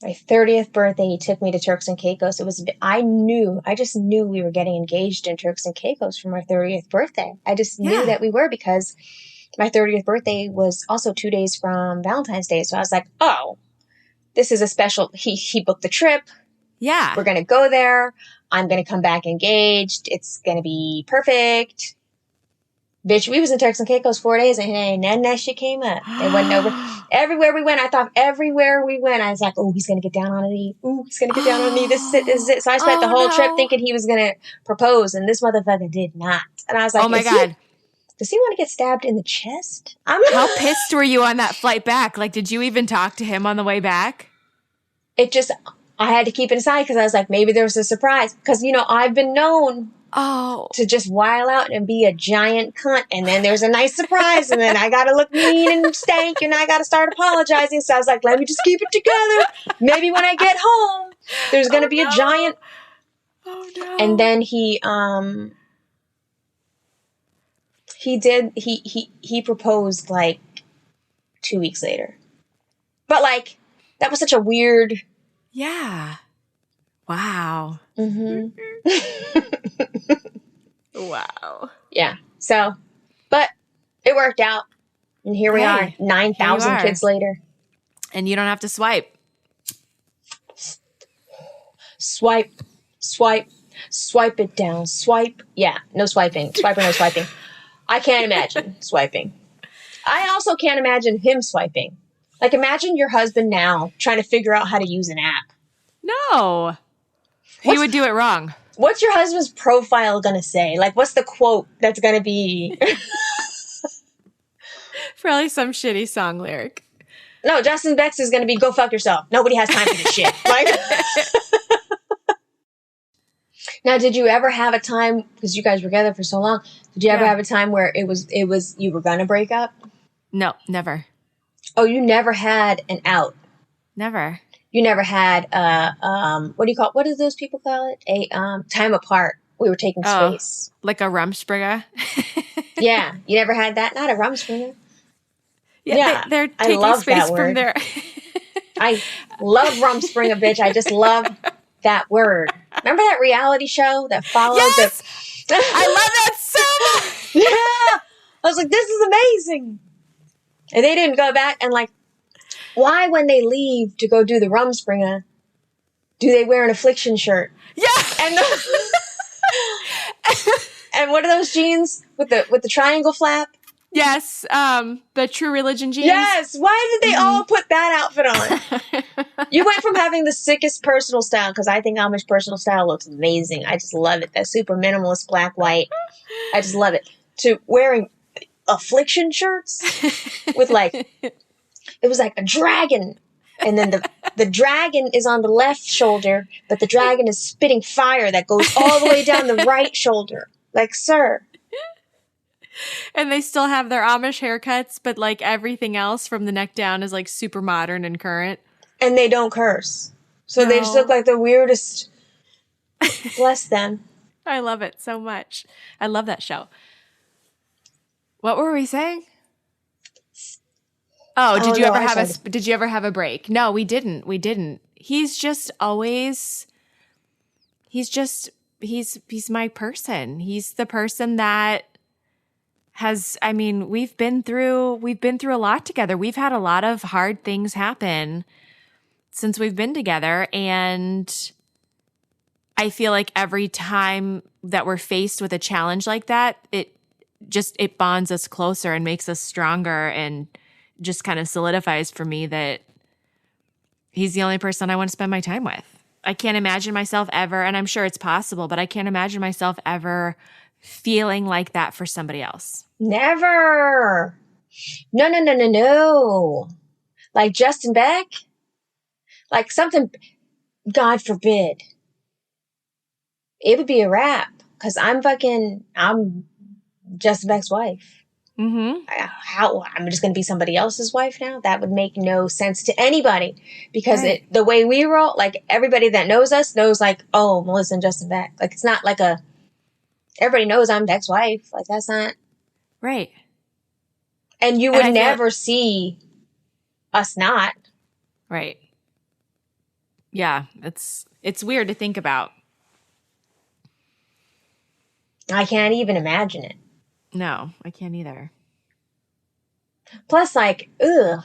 he took me to Turks and Caicos. I just knew we were getting engaged in Turks and Caicos for my 30th birthday. I just knew that we were because my 30th birthday was also 2 days from Valentine's Day. So I was like, oh, this is a special, he booked the trip. Yeah. We're going to go there. I'm going to come back engaged. It's going to be perfect. Bitch, we was in Turks and Caicos 4 days and none of that shit came up. It wasn't over. Everywhere we went, I was like, oh, he's going to get down on a knee. Ooh, he's going to get down on a knee. This is it. So I spent the whole trip thinking he was going to propose and this motherfucker did not. And I was like, oh my God. Does he want to get stabbed in the chest? How pissed were you on that flight back? Like, did you even talk to him on the way back? I had to keep it aside because I was like, maybe there was a surprise. Because, I've been known to just while out and be a giant cunt. And then there's a nice surprise. And then I got to look mean and stank and I got to start apologizing. So I was like, let me just keep it together. Maybe when I get home, there's going to be a giant. Oh, no. And then he proposed like 2 weeks later. But like, that was such a weird. Yeah. Wow. Mm-hmm. Wow. Yeah. So, but it worked out. And here we are, 9,000 kids later. And you don't have to swipe. Swipe it down. Swipe. Yeah, no swiping. Swipe or no swiping. I can't imagine swiping. I also can't imagine him swiping. Like, imagine your husband now trying to figure out how to use an app. No. He would do it wrong. What's your husband's profile going to say? Like, what's the quote that's going to be? Probably some shitty song lyric. No, Justin Beck's is going to be, go fuck yourself. Nobody has time for this shit. Like, now, did you ever have a time, because you guys were together for so long, did you ever have a time where it was you were going to break up? No, never. Oh, you never had an out? Never. You never had what do those people call it? A time apart. We were taking space. Like a Rumspringa? Yeah. You never had that? Not a Rumspringa. Yeah. They're taking space from their I love Rumspringa, bitch. I just love that word. Remember that reality show that followed Yes! I love that so much. Yeah. I was like, this is amazing. And they didn't go back and like, why when they leave to go do the Rumspringa, do they wear an affliction shirt? Yeah. And what are those jeans with the triangle flap? Yeah. Yes, the True Religion jeans. Yes. Why did they all put that outfit on? You went from having the sickest personal style, because I think Amish personal style looks amazing. I just love it. That super minimalist black, white. I just love it. To wearing affliction shirts with like, it was like a dragon. And then the dragon is on the left shoulder, but the dragon is spitting fire that goes all the way down the right shoulder. Like, sir. And they still have their Amish haircuts, but like everything else from the neck down is like super modern and current. And they don't curse. So they just look like the weirdest. Bless them. I love it so much. I love that show. What were we saying? Oh, did you ever have a break? No, we didn't. He's my person. He's the person that has, I mean, we've been through a lot together. We've had a lot of hard things happen since we've been together, and I feel like every time that we're faced with a challenge like that, it bonds us closer and makes us stronger, and just kind of solidifies for me that he's the only person I want to spend my time with. I can't imagine myself ever, and I'm sure it's possible, but I can't imagine myself ever feeling like that for somebody else. Never. No. Like Justin Beck? Like something, God forbid. It would be a wrap, because I'm Justin Beck's wife. Mm-hmm. I'm just going to be somebody else's wife now? That would make no sense to anybody, because the way we roll, like everybody that knows us knows like, oh, Melissa and Justin Beck. Like it's not like everybody knows I'm Beck's wife. Like that's not. Right. And you would never see us not. Right. Yeah. It's weird to think about. I can't even imagine it. No, I can't either. Plus, like, ew.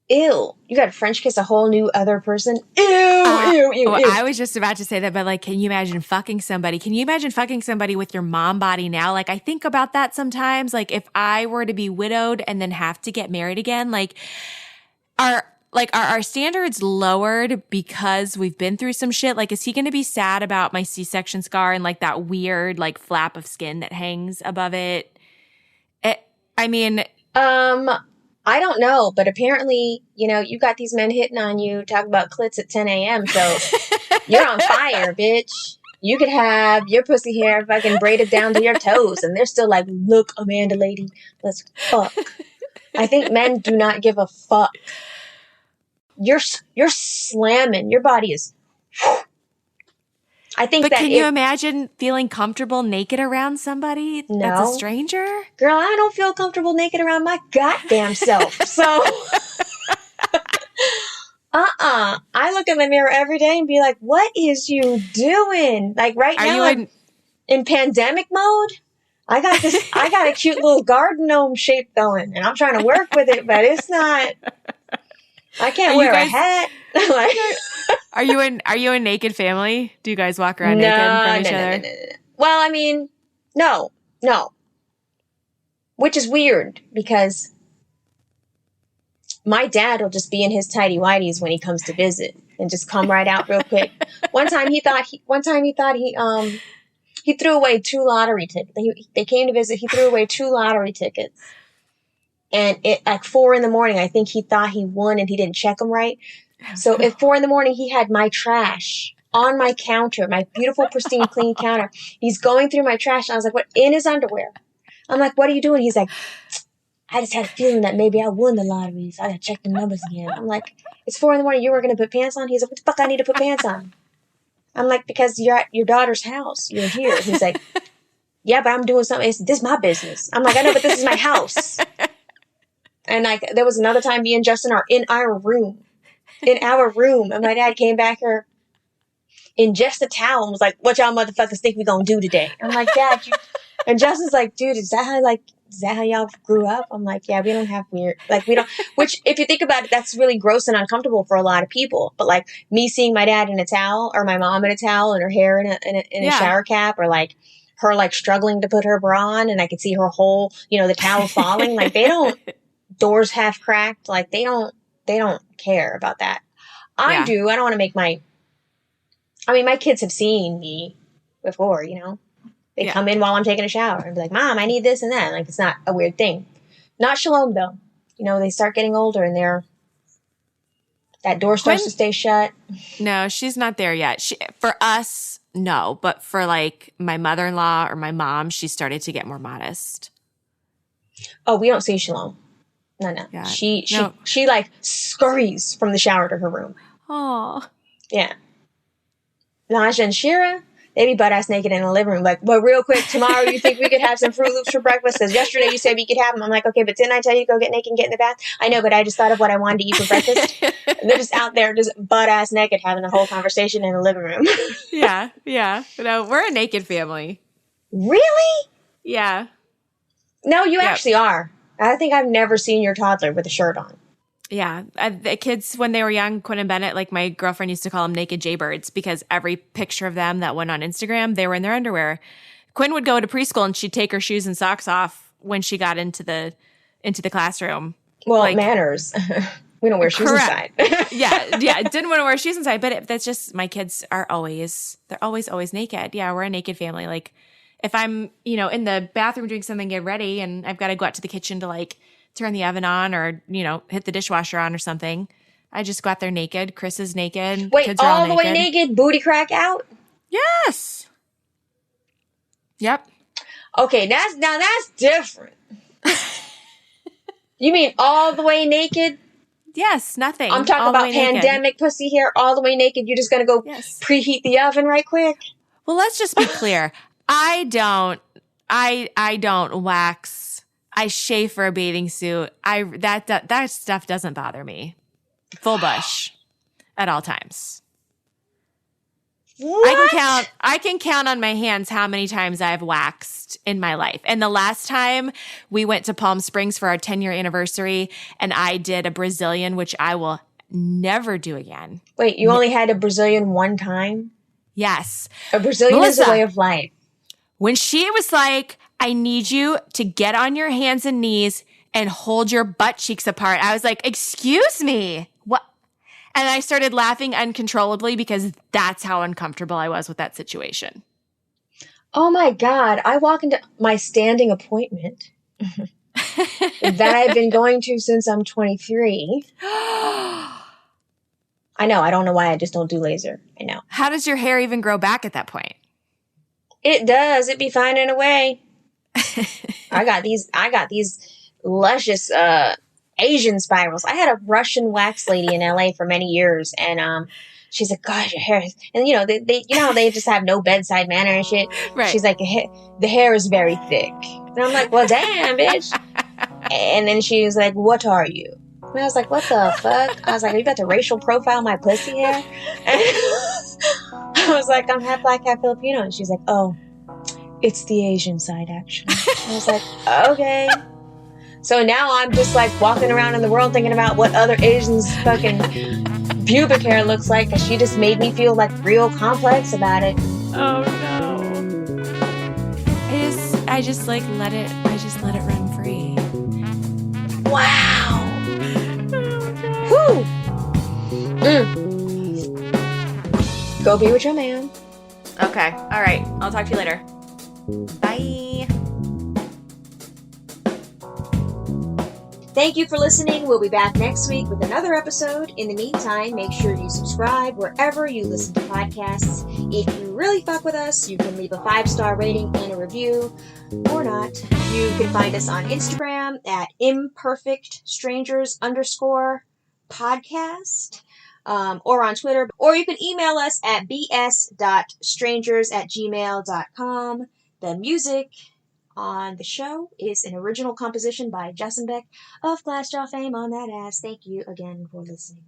You got to French kiss a whole new other person. Ew. I was just about to say that, but like, can you imagine fucking somebody? Can you imagine fucking somebody with your mom body now? Like, I think about that sometimes. Like, if I were to be widowed and then have to get married again, are our standards lowered because we've been through some shit? Like, is he going to be sad about my C-section scar and like that weird like flap of skin that hangs above it? I don't know, but apparently, you got these men hitting on you, talk about clits at 10 a.m. So you're on fire, bitch. You could have your pussy hair fucking braided down to your toes, and they're still like, look, Amanda lady, let's fuck. I think men do not give a fuck. You're slamming. Your body is. I think. But can you imagine feeling comfortable naked around somebody that's a stranger? Girl, I don't feel comfortable naked around my goddamn self. So, I look in the mirror every day and be like, "What is you doing?" Like right now, I'm in pandemic mode. I got a cute little garden gnome shape going, and I'm trying to work with it, but it's not. I can't wear a hat. Are you a naked family? Do you guys walk around naked from each other? No. Well, I mean, no. Which is weird, because my dad will just be in his tighty whities when he comes to visit and just come right out real quick. One time he thought he threw away 2 lottery tickets. They came to visit. He threw away 2 lottery tickets. And at 4 a.m, I think he thought he won and he didn't check them right. So at 4 a.m, he had my trash on my counter, my beautiful, pristine, clean counter. He's going through my trash. And I was like, what? In his underwear. I'm like, what are you doing? He's like, I just had a feeling that maybe I won the lottery, so I got to check the numbers again. I'm like, it's 4 a.m. You were going to put pants on? He's like, what the fuck I need to put pants on? I'm like, because you're at your daughter's house. You're here. He's like, yeah, but I'm doing something. This is my business. I'm like, I know, but this is my house. And like, there was another time me and Justin are in our room, and my dad came back here in just a towel and was like, "What y'all motherfuckers think we gonna do today?" I'm like, "Dad," and Justin's like, "Dude, is that how y'all grew up?" I'm like, "Yeah, we don't have we don't." Which, if you think about it, that's really gross and uncomfortable for a lot of people. But like me seeing my dad in a towel, or my mom in a towel, and her hair in a shower cap, or like her like struggling to put her bra on, and I could see her whole, the towel falling. Like they don't, doors half cracked. Like they don't care about that. I do. I don't want to make my kids have seen me before, They come in while I'm taking a shower and be like, Mom, I need this and that. Like, it's not a weird thing. Not Shalom, though. They start getting older and that door starts to stay shut. No, she's not there yet. For us, no. But for, like, my mother-in-law or my mom, she started to get more modest. Oh, we don't see Shalom. No. Yeah. She like, scurries from the shower to her room. Oh. Yeah. Naja and Shira, they be butt-ass naked in the living room. Like, well, real quick, tomorrow you think we could have some Fruit Loops for breakfast? Because yesterday you said we could have them. I'm like, okay, but didn't I tell you to go get naked and get in the bath? I know, but I just thought of what I wanted to eat for breakfast. And they're just out there, just butt-ass naked, having a whole conversation in the living room. Yeah. No, we're a naked family. Really? Yeah. No, you actually are. I think I've never seen your toddler with a shirt on. Yeah. The kids, when they were young, Quinn and Bennett, like my girlfriend used to call them naked jaybirds because every picture of them that went on Instagram, they were in their underwear. Quinn would go to preschool and she'd take her shoes and socks off when she got into the classroom. Well, like, manners. We don't wear shoes inside. Yeah. Didn't want to wear shoes inside, but that's just, my kids are they're always naked. Yeah, we're a naked family. Like if I'm, in the bathroom doing something, get ready, and I've got to go out to the kitchen to like turn the oven on or, hit the dishwasher on or something, I just go out there naked. Chris is naked. Wait, kids are all the way naked, booty crack out? Yes. Yep. Okay, that's different. You mean all the way naked? Yes, nothing. I'm talking about pandemic pussy hair, all the way naked. You're just going to go preheat the oven right quick? Well, let's just be clear. I don't wax. I shave for a bathing suit. That stuff doesn't bother me. Full bush at all times. What? I can count on my hands how many times I've waxed in my life. And the last time we went to Palm Springs for our 10-year anniversary, and I did a Brazilian, which I will never do again. Wait, you only had a Brazilian one time? Yes. A Brazilian is a way of life. When she was like, I need you to get on your hands and knees and hold your butt cheeks apart, I was like, excuse me, what? And I started laughing uncontrollably because that's how uncomfortable I was with that situation. Oh my God. I walk into my standing appointment that I've been going to since I'm 23. I know. I don't know why I just don't do laser. I know. How does your hair even grow back at that point? It does. It be fine in a way. I got these luscious Asian spirals. I had a Russian wax lady in LA for many years, and she's like, "God, your hair is," and they they just have no bedside manner and shit. Right. She's like, "The hair is very thick," and I'm like, "Well, damn, bitch." And then she was like, "What are you?" And I was like, "What the fuck?" I was like, "Are you about to racial profile my pussy hair?" And I was like, "I'm half black, half Filipino," and she's like, "Oh, it's the Asian side, actually." I was like, "Okay." So now I'm just like walking around in the world thinking about what other Asians' fucking pubic hair looks like, because she just made me feel like real complex about it. Oh no. I just let it run free. Wow. Whew. Go be with your man. Okay. All right. I'll talk to you later. Bye. Thank you for listening. We'll be back next week with another episode. In the meantime, make sure you subscribe wherever you listen to podcasts. If you really fuck with us, you can leave a 5-star rating and a review, or not. You can find us on Instagram at imperfectstrangers_podcast, or on Twitter, or you can email us at bs.strangers@gmail.com. The music on the show is an original composition by Justin Beck of Glassjaw fame on that ass. Thank you again for listening.